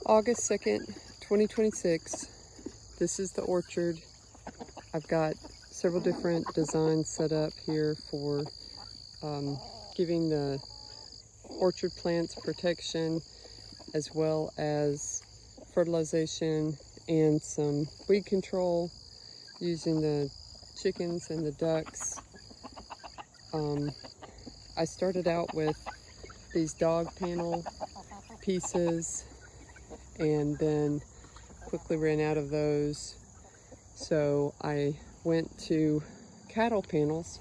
August 2nd, 2026. This is the orchard. I've got several different designs set up here for giving the orchard plants protection, as well as fertilization and some weed control using the chickens and the ducks. I started out with these dog panel pieces and then quickly ran out of those, so I went to cattle panels,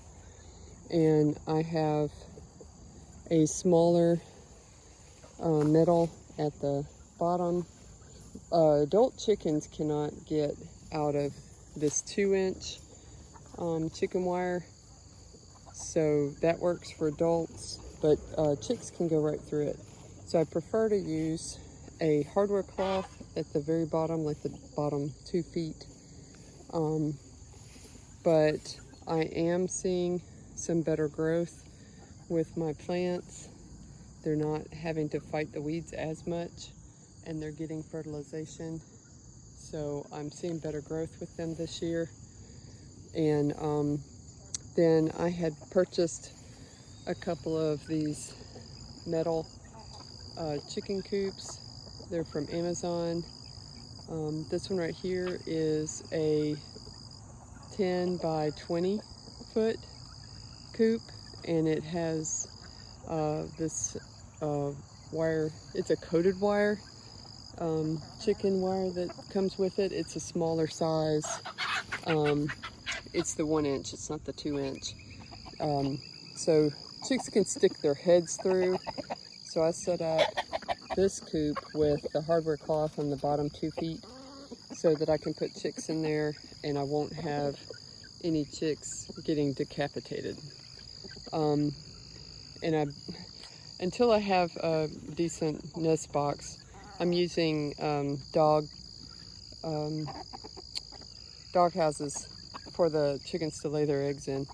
and I have a smaller metal at the bottom. Adult chickens cannot get out of this 2-inch chicken wire, so that works for adults, but chicks can go right through it. So I prefer to use a hardware cloth at the very bottom, like the bottom 2 feet. But I am seeing some better growth with my plants. They're not having to fight the weeds as much, and they're getting fertilization. So I'm seeing better growth with them this year. And then I had purchased a couple of these metal chicken coops. They're from Amazon. This one right here is a 10 by 20 foot coop, and it has this wire. It's a coated wire, chicken wire that comes with it. It's a smaller size. It's the 1 inch, it's not the 2 inch. So chicks can stick their heads through. So I set up this coop with the hardware cloth on the bottom 2 feet so that I can put chicks in there and I won't have any chicks getting decapitated. Until I have a decent nest box, I'm using dog houses for the chickens to lay their eggs in.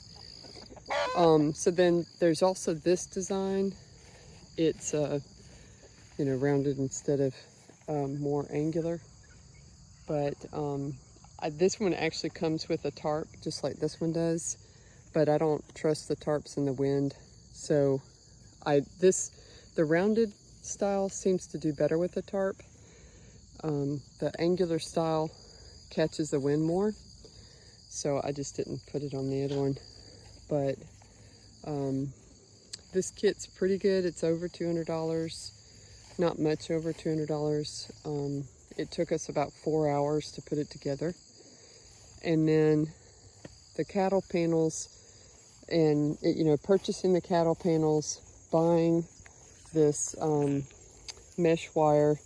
So then there's also this design. It's rounded instead of more angular. But this one actually comes with a tarp, just like this one does. But I don't trust the tarps in the wind, so the rounded style seems to do better with the tarp. The angular style catches the wind more, so I just didn't put it on the other one. But this kit's pretty good. It's over $200, not much over $200. It took us about 4 hours to put it together. And then the cattle panels, and purchasing the cattle panels, buying this mesh wire,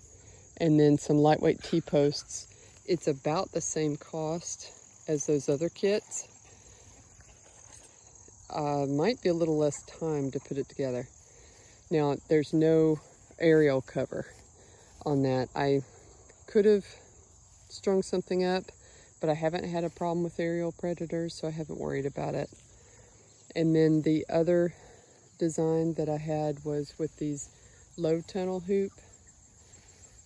and then some lightweight T-posts, it's about the same cost as those other kits. Might be a little less time to put it together. Now, there's no aerial cover on that. I could have strung something up, but I haven't had a problem with aerial predators, so I haven't worried about it. And then the other design that I had was with these low tunnel hoop.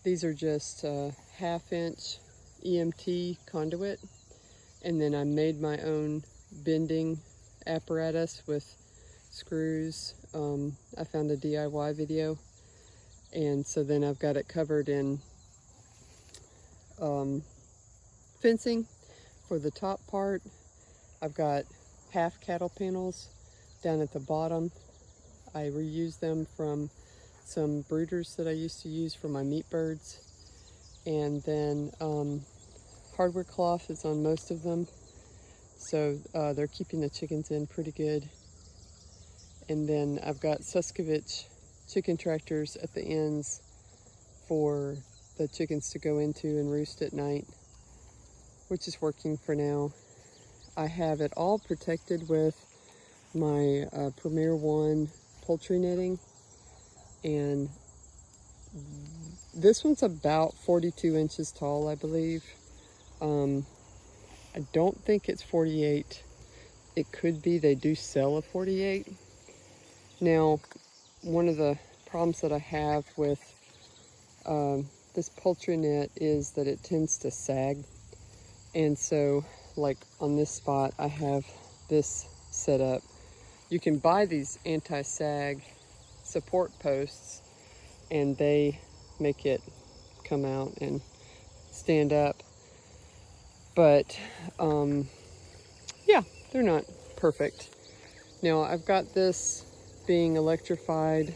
These are just 1/2 inch EMT conduit, and then I made my own bending apparatus with screws. I found a DIY video, and so then I've got it covered in fencing for the top part. I've got half cattle panels down at the bottom. I reuse them from some brooders that I used to use for my meat birds. And then hardware cloth is on most of them, so they're keeping the chickens in pretty good. And then I've got Suskovich chicken tractors at the ends for the chickens to go into and roost at night, which is working for now. I have it all protected with my Premier One poultry netting, and this one's about 42 inches tall, I believe. I don't think it's 48. It could be. They do sell a 48. Now, one of the problems that I have with this poultry net is that it tends to sag. And so, like on this spot, I have this set up. You can buy these anti-sag support posts, and they make it come out and stand up. But yeah, they're not perfect. Now I've got this being electrified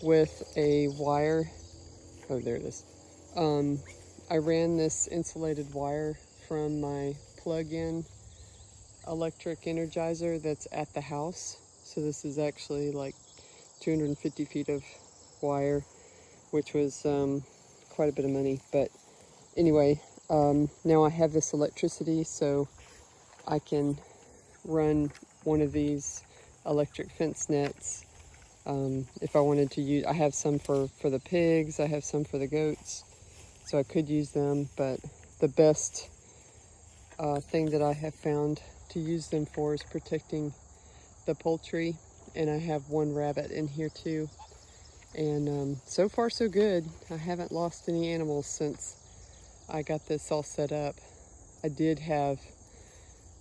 with a wire. Oh, there it is. I ran this insulated wire from my plug-in electric energizer that's at the house. So this is actually like 250 feet of wire, which was quite a bit of money. But anyway, now I have this electricity, so I can run one of these electric fence nets. If I wanted to use, I have some for the pigs, I have some for the goats, so I could use them, but the best thing that I have found to use them for is protecting the poultry, and I have one rabbit in here too. And so far so good. I haven't lost any animals since I got this all set up. I did have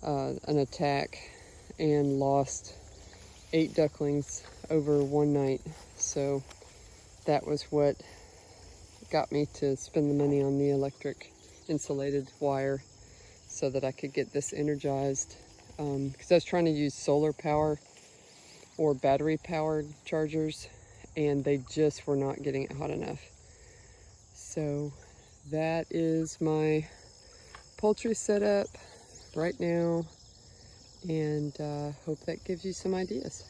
an attack and lost 8 ducklings over one night, so that was what got me to spend the money on the electric insulated wire so that I could get this energized, because I was trying to use solar power or battery powered chargers, and they just were not getting it hot enough. So that is my poultry setup right now, and hope that gives you some ideas.